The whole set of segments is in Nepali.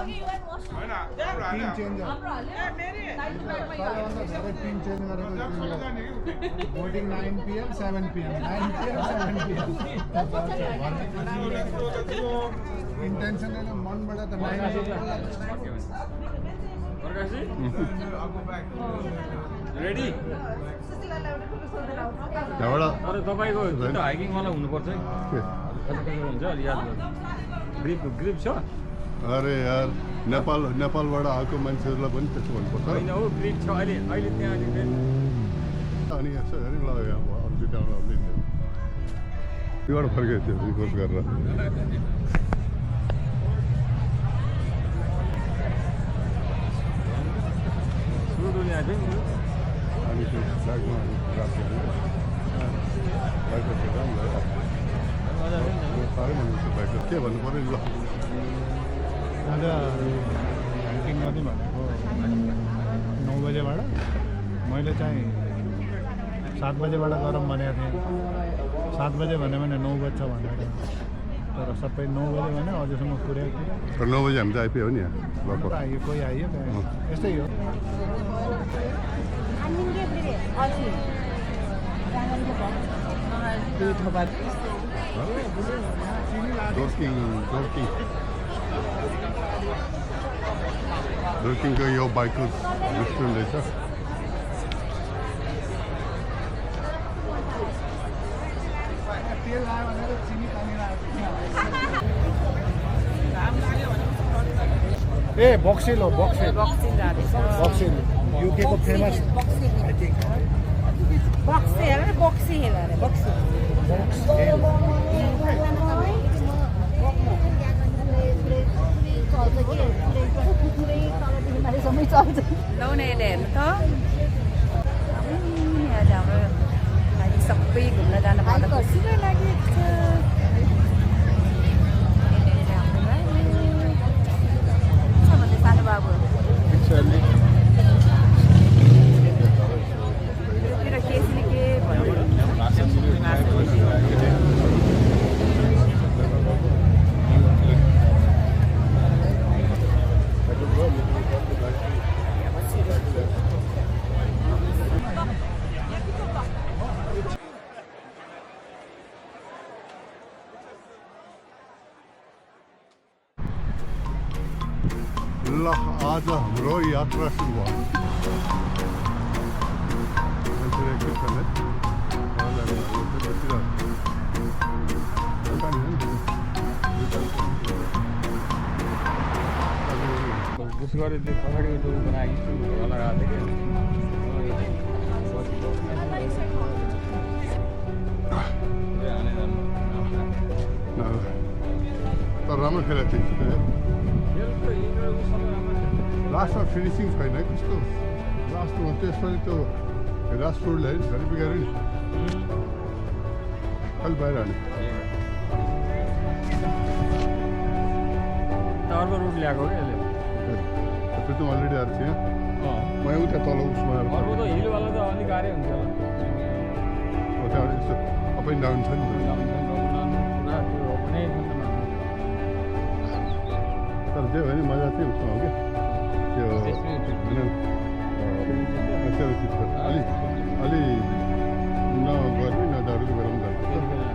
पिन चेन्ज पिन चेन्ज गरेको boarding 9 PM 7 PM 9 PM 7 PM intentionally मनबाट त 9 रेडी अरे तपाईँको हाइकिङवाला हुनुपर्छ है हुन्छ अलि याद ग्रिप छ अरे यार नेपालबाट आएको मान्छेहरूलाई पनि त्यस्तो भन्नुपर्छ होइन हो ग्रिप छ अहिले त्यहाँ अनि यसो हेर्नु ल अब अरू डाउन आउँदै थियो त्योबाट फर्केको थियो रिक्वेस्ट गरेर अनि त्यो ब्यागमा साह्रै मनपर्छ ब्याग के भन्नु पऱ्यो नि ल आज हाइकिङ गर्ने भनेको 9 बजेबाट मैले चाहिँ 7 बजेबाट गरौँ भनेको थिएँ 7 बजे भन्यो भने 9 बज्छ भनेको थिएँ तर सबै 9 बजे भने अझसम्म पुर्याएको थिएँ तर 9 बजे हामी त आइपुग्यो नि यहाँ लगभग आइयो कोही आइयो यस्तै हो जोर्किङको यो बाइकको रेस्टुरेन्ट रहेछ ए बक्सिल हो बक्सिल युकेको फेमस सबै घुम्न जान पाउँदा खुसी लागेको छ सानो बाबु केसीले के भन्यो ल आज हाम्रो यात्रा सुरु भयो उस गरे त्यो पछाडिको त्यो बनाएको स्टुलहरू लगाएको थियो तर राम्रो खेलेको थियो लास्टमा फिनिसिङ छैन है कस्तो लास्टमा त्यसपछि त्यो रास फुडले है झरी बिगाऱ्यो नि खालि बाहिर हाल्यो अर्को रुट ल्याएको क्या यसले त्यो त अलरेडी आएको थियो म उता तल उसमा अर्को त हिलवाला त अलिक गाह्रै हुन्छ होला त्यहाँबाट यस्तो अप एन्ड डाउन छ नि तर त्यो भने मजा चाहिँ उसमा हो क्या त्यो अलि नगर्ने नदारुको बेलामा जानुपर्छ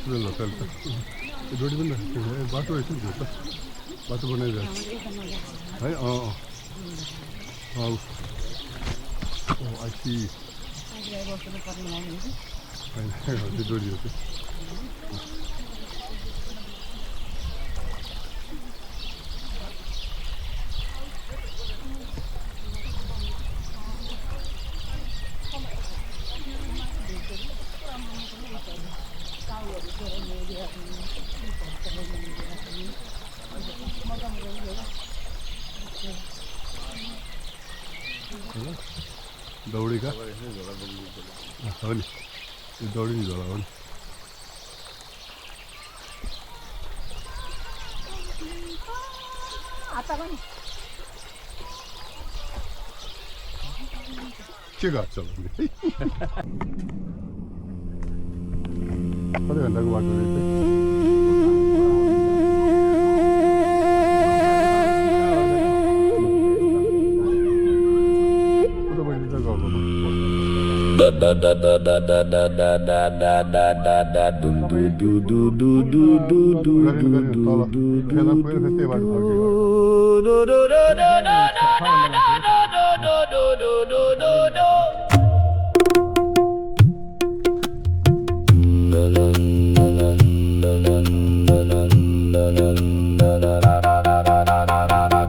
ल चल्छ जोडी पनि राखेको छ। बाटो रहेछ नि त्यो त बाटो बनाइरहेको है आइसी त्यो जोडी हो त्यो दौडी का हो नि त्यो दौडी नि झोला हो नि के गर्छ कति घन्टाको बाटो रहेछ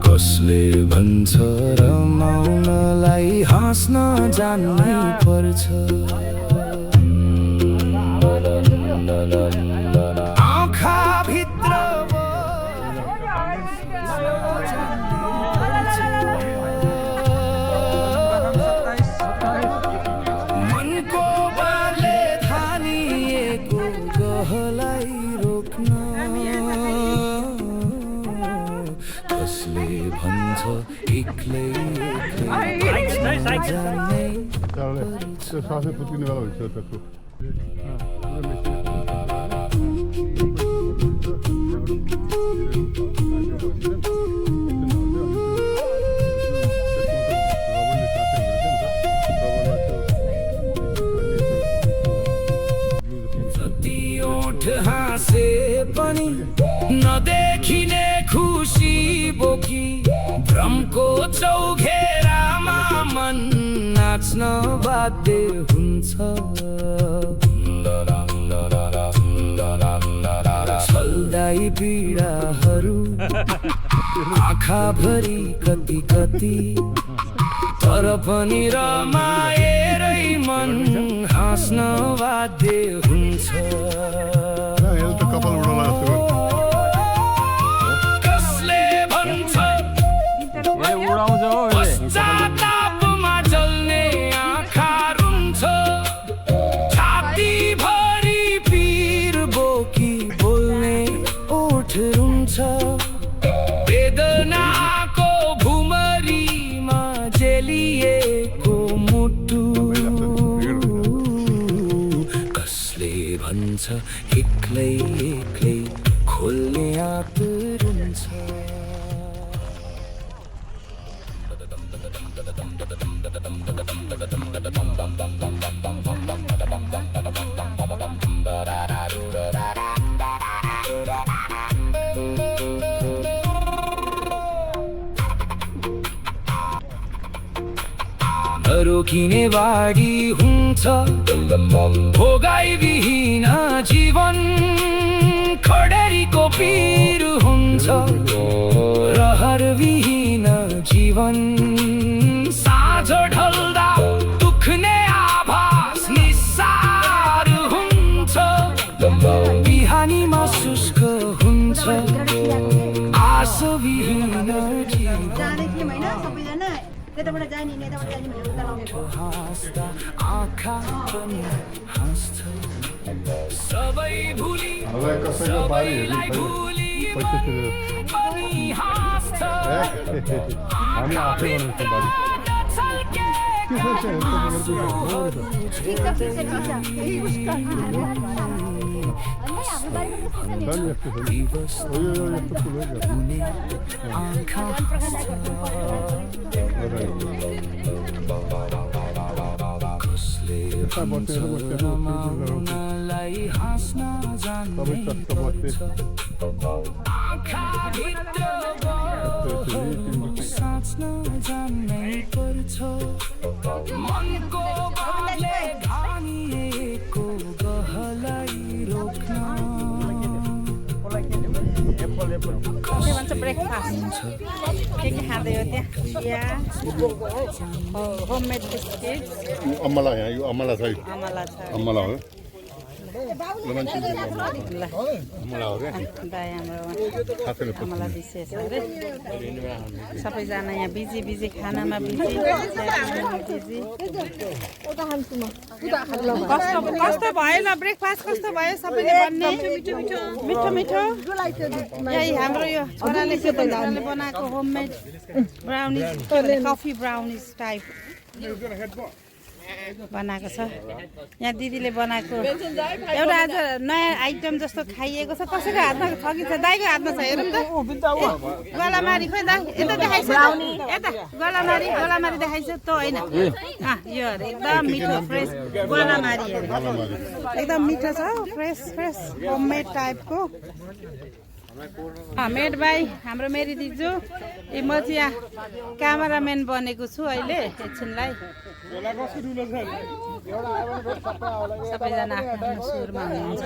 कसले भन्छ रमाउनलाई हाँस्न जान्नै पर्छ आँखा भित्र मनको बाले थानिएको गहलाई रोक्न कसले भन्छ एक्लै जान्नै त्यो सासै फुत्किने बेला हुन्छ त्यसको जति ओठ हाँसे पनि नदेखिने खुसी बोकी भ्रमको चौघेरामा मन नाच्न बाध्य हुन्छ छल्दाई पीडाहरू आँखाभरि कति कति तर पनि रमाएरै मन हाँस्न बाध्य हुन्छ कपाल उडाला जस्तो कसले भन्छ उडाउँछ हो पश्चातापमा जल्ने आँखा रुन्छ छातीभरि पीर बोकी बोल्ने ओठ रुन्छ वेदनाको भुमरीमा जेलिएको मुटु कसले भन्छ एक्लै एक्लै खोल्ने आतुर हुन्छ नरोकिने बाढी हुन्छ भोगाइविहीन जीवन खडेरीको पीर हुन्छ रहरविहीन जीवन साँझ ढल्दा दुख्ने आभास निस्सार हुन्छ बिहानीमा शुष्क हुन्छ आशविहीन जीवन हाँस्दा आँखा पनि हाँस्छ सबै भुली सबैलाई भुली पनि हाँस्छ हामी आफै बनाउँछौँ बारी आँखा कता बसेर बसेर मलाई हाँस्न सबै चस्क बस्थे साँच्न जान्नै पर्छ मनको बाले भानिएको गहलाई रोक्न के भन्छ ब्रेकफास्ट के खाँदै हो त्यहाँ होममेड बिस्किट अमला यहाँ यो अमला छ अमला छ अमला हो अमला हो क्या दाइ हाम्रो अमला विशेष अरे सबैजना यहाँ बिजी बिजी खानामा बिजी कस्तो भयो ल ब्रेकफास्ट कस्तो भयो सबैले भन्ने मिठो मिठो यही हाम्रो यो छोराले बनाएको homemade brownies coffee brownies type बनाएको छ यहाँ दिदीले बनाएको एउटा आज नयाँ आइटम जस्तो खाइएको छ कसैको हातमा छ कि छ दाइको हातमा छ हेरौँ त गलामारी खोइ दाइ यता देखाइछ यता गलामारी देखाइछ त होइन यो अरे एकदम मिठो फ्रेस गलामारी एकदम मिठो छ फ्रेस फ्रेस होममेड टाइपको मेड बाई हाम्रो मेरी दिजु म चाहिँ यहाँ क्यामेराम्यान बनेको छु अहिले एकछिनलाई सबैजना आफ्नो सुरमा हुनुहुन्छ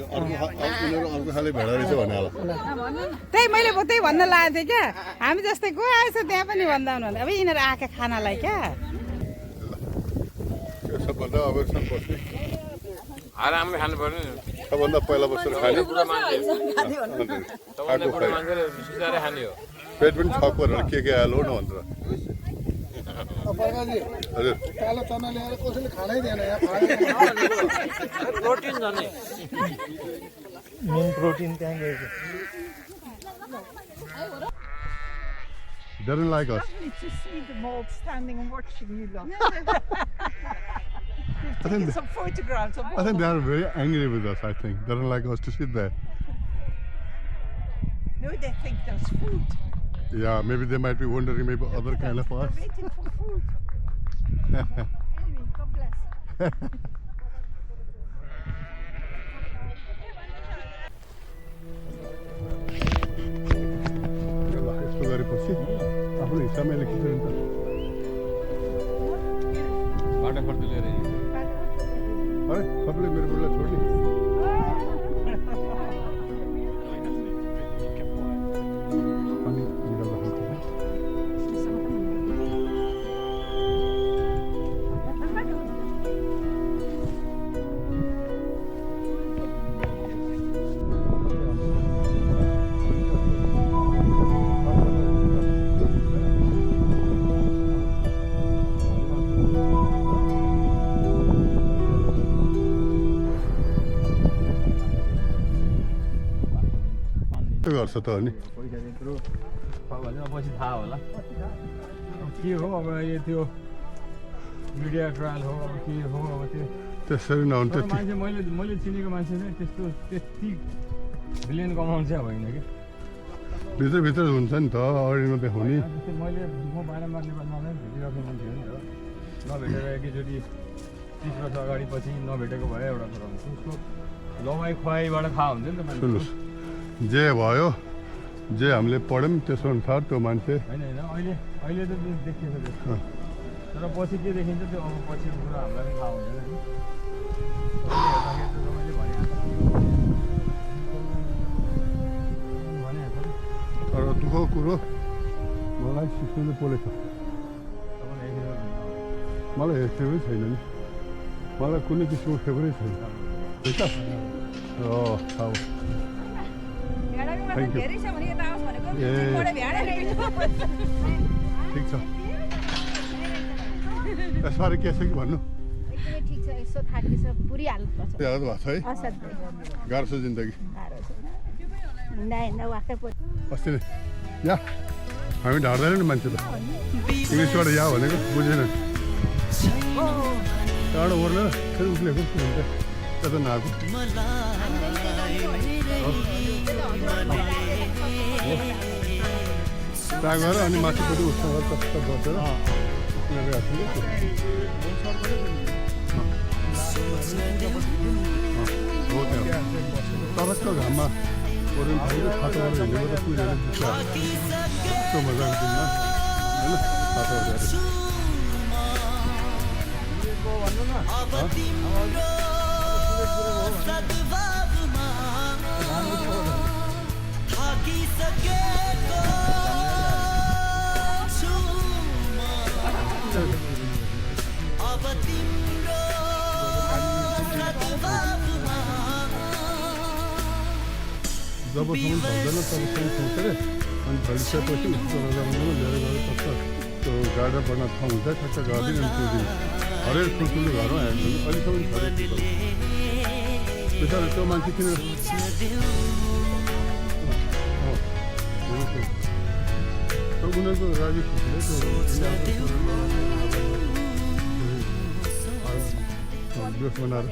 अर्को खाले भेडा रहेछ भने होला त्यही मैले त्यही भन्न लागेको थिएँ क्या हामी जस्तै को आएछ त्यहाँ पनि भन्दा हुनुहुन्थ्यो अब यिनीहरू आएका खानालाई क्या सबभन्दा अबसम्म बस्ने आरामले खानु पर्ने सबभन्दा पहिला बसेर खाने खाने हो पेट पनि छ परेर के हालो न भनेर हजुर कालो चना ल्याएर कसैले खानै दिएन यहाँ प्रोटिन जाने मेन प्रोटिन त्यहाँ गएको Doesn't like us. To see them all standing and watching you lot. I think Some photographs of I think they are very angry with us. I think doesn't like us to sit there. No, they think there's food. Yeah, maybe they might be wondering maybe other kind of us. They're waiting for food. Anyway, God bless. यस्तो गरेपछि आफ्नो हिसाबमा लेखिन्छ नि त बाटो खर्च लिएर है सबैले मेरो बुढीलाई छोड्ने अनि गर्छ त अनि पैसा त्यत्रो पछि थाहा होला के हो अब यो त्यो मिडिया ट्रायल हो अब के हो अब त्यो त्यसरी नहुन्थ्यो मान्छे मैले चिनेको मान्छे चाहिँ त्यति बिलियन कमाउनु चाहिँ होइन कि भित्र हुन्छ नि त अगाडि नदेखाउने मैले म बारम्बार नेपालमा नै भेटिरहेको मान्छे हो नि त नभेटेर एकैचोटि 30 वर्ष अगाडि पछि नभेटेको भए एउटा कुरा हुन्छ उसको लवाई खुवाईबाट थाहा हुन्छ नि त सुन्नुहोस् जे भयो जे हामीले पढ्यौँ त्यसो अनुसार त्यो मान्छे होइन अहिले त देखिएको त्यस्तो तर पछि के देखिन्छ त्यो अब पछिको कुरा हामीलाई पनि थाहा हुँदैन नि तर दुःखको कुरो मलाई सिस्टमले पोलेछ मलाई फेभरै छैन नि मलाई कुनै किसिमको फेभरै छैन ठिक छ थ्याङ्क यू ए ठिक छ यसबारे के छ कि भन्नु एकदमै ठिक छ यसो थाकिन्छ बुढी हालत पर्छ याद भएको छ है असाध्यै गाह्रो छ जिन्दगी हिँड्दा वाक्कै पर्छ अस्ति नै या हामी ढाड्दैन नि मान्छे त इङ्ग्लिसबाट या भनेको बुझेन त्यहाँबाट ओर्लेर फेरि उक्लेको हुन्छ त्यता नआएको त्यहाँ गएर अनि माथिपट्टि उसँग टक्क बसेर उक्लेर गएको हो त्यहाँ तरक्क घाममा ओरेन थालेको छाताबाट हिँडेको त पुगेर दुख्छ यस्तो मजाको दिनमा होइन छाताबाट जबसम्म ढल्दैन तबसम्म सोचेर अनि ढलिसकेपछि उसको रजामा लिएर गएर टक्क त्यो गाडा बढ्न ठाउँ हुन्छ ठक्क गरिदिनु अनि त्यो दिन हरेक ठुल्ठुलो घरमा हेर्नु अहिलेसम्म हरेक बिचरा त्यो मान्छे किन उनीहरूको राजी खुसीले त्यो बनाएर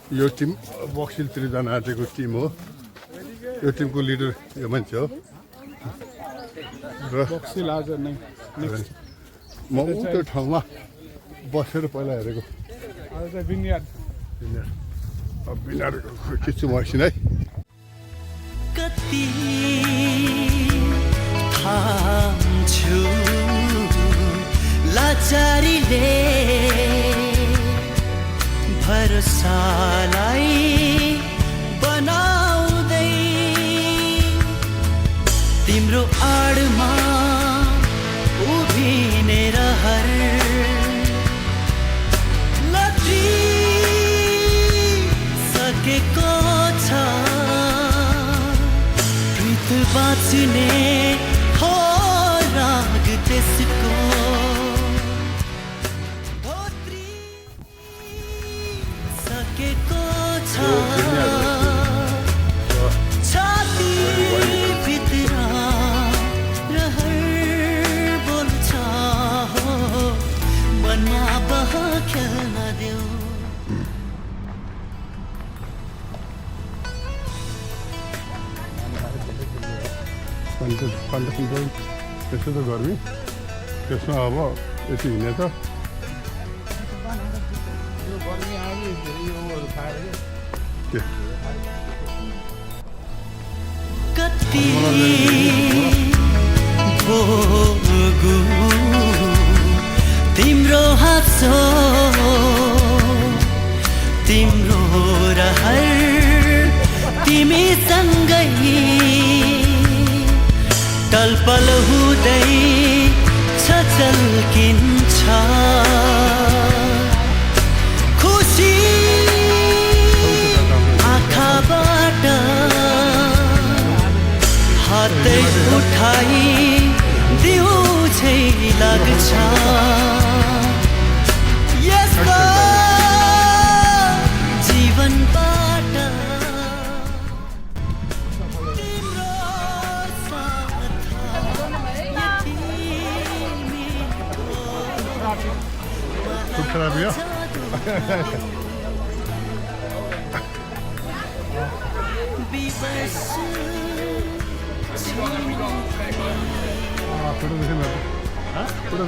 यो टिम बक्सिलतिर जान आँटेको टिम हो यो टिमको लिडर यो मान्छे हो र बक्सिल आज नै म त्यो ठाउँमा बसेर पहिला हेरेको आज चाहिँ बिनियाद बिनारको खिच्छु म एकछिन है कति थाम्छु लाचारीले भरोसालाई बनाउँदै तिम्रो आडमा उभिने रहर लत्री सकेको छ प्रीत बाँच्ने हो राग त्यसको सकेको छ छाती भित्र रहर बोल्छ हो मनमा बह खेल्न देऊ कन्डिसन त्यस्तो त गर्मी त्यसमा अब यति हिँडेछ कति भोगु तिम्रो हाँसो तिम्रो रहर तिमीसँगै टलपल हुँदै छचल्किन्छ खुसी आँखाबाट हातै उठाई दिउ झै लाग्छ यस्तो जीवनबाट तिम्रो साथ खूब खराब है फोटो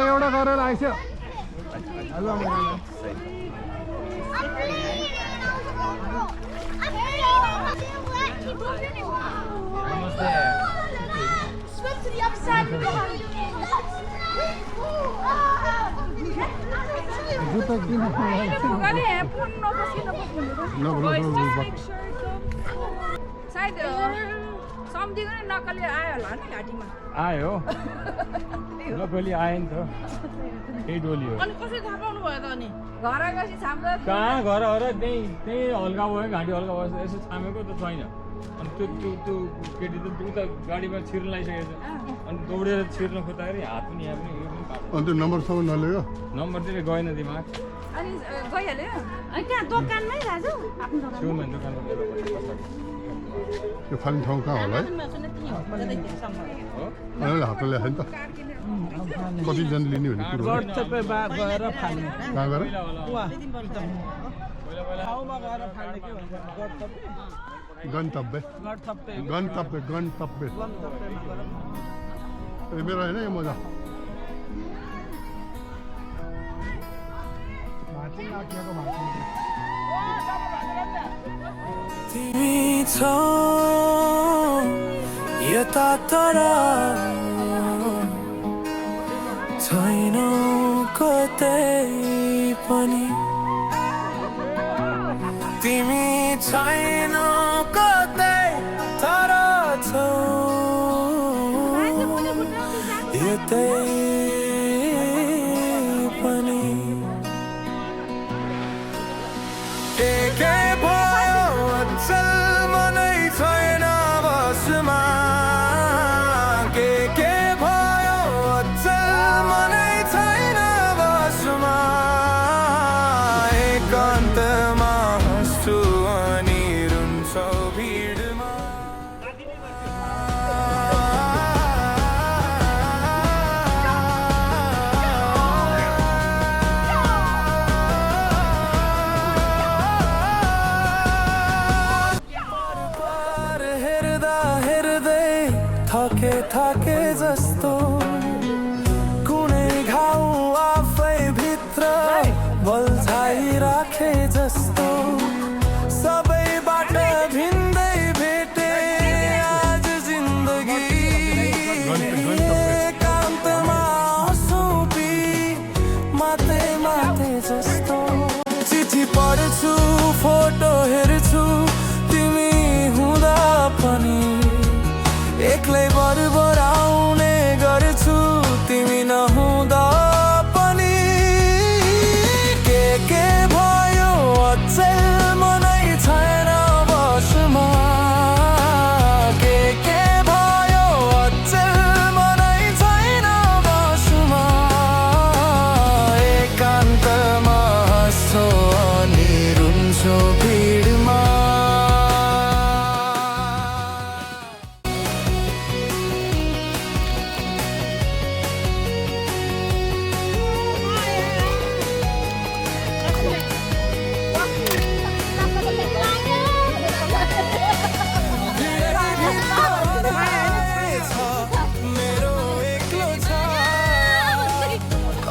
एउटा गरेर आइस नम्दिकन नक्कली आयो होला नि घाँटीमा आयो नक्कली आयो नि त त्यही डोली हो अनि कसरी थाहा पाउनु भयो त अनि घर गएपछि छाम्दा कहाँ घर हो र त्यही हल्का भयो घाँटी हल्का भयो यसो छामेको त छैन अनि त्यो केटी त ऊ त गाडीमा छिर्न लागिसकेको छ अनि दौडेर छिर्न खोज्दाखेरि हात पनि यहाँ पनि उयो पनि काट्यो अन्त नम्बरसम्म नलियो नम्बर चाहिँ गएन दिमाग अनि गइहाल्यो अनि त्यहाँ दोकानमै दाजु आफ्नो दोकान छेउमा दोकानमा गएर त्यो खाने ठाउँ कहाँ होला है हो अलिअलि हातले ल्याएको नि त कतिजना लिने भन्ने कुरो हो। गएर फाल्ने कहाँ गएर गन्तव्य गन्तव्य गन्तव्य ए मेरो होइन यो मजा तिमी छौ यता तर छैनौ कतै पनि तिमी छैनौ कतै तर छौ यतै पनि के भयो अचल मनै छैन बसमा के भयो अचल मनै छैन बसमा एकान्तमा हाँस्छु अनि रुन्छौ भिडमा हेर्दा हेर्दै थके जस्तो कुनै घाउ आफै भित्र बल्झाइराखे जस्तो सबैबाट भिन्दै भेटे आज जिन्दगी एकान्तमा सुपी माते जस्तो चिठी पढ्छु फोटो हेर्छु तिमी हुँदा पनि एक्लै बरबर आउने गर्छु तिमी नहुँदा पनि के भयो अचेल मनै छैन बसमा के भयो अचेल मनै छैन बसमा एकान्तमा हाँस्छौ अनि रुन्छौ भिडमा मेरो एक्लो छ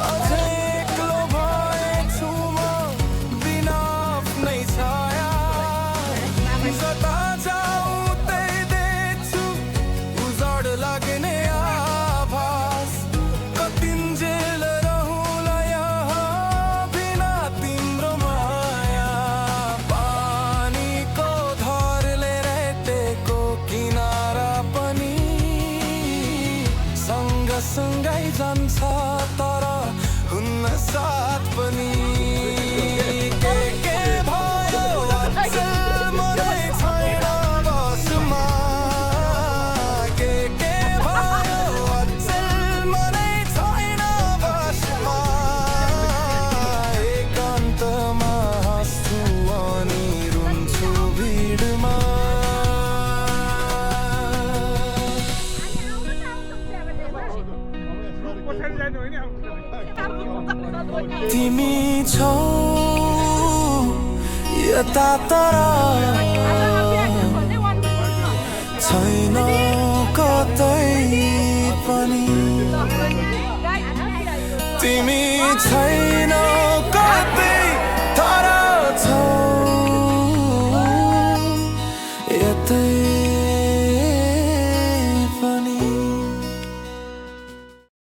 अझै एक्लो भएछु म बिना आफ्नै छाया जता जाऊ त्यही देख्छु उजाड लाग्ने आभास कतिन्जेल रहूँला यहाँ बिना तिम्रो माया पानीको धरले रेटेको किनारा पनि सँगसँगै जान्छ तर हुन्न साथ पनि के भयो अचेल मनै छैन बसमा के भयो अचेल मनै छैन बसमा एकान्तमा हाँस्छु अनि रुन्छु भिडमा तिमी छौ यता तर छैन कतै पनि तिमी छैन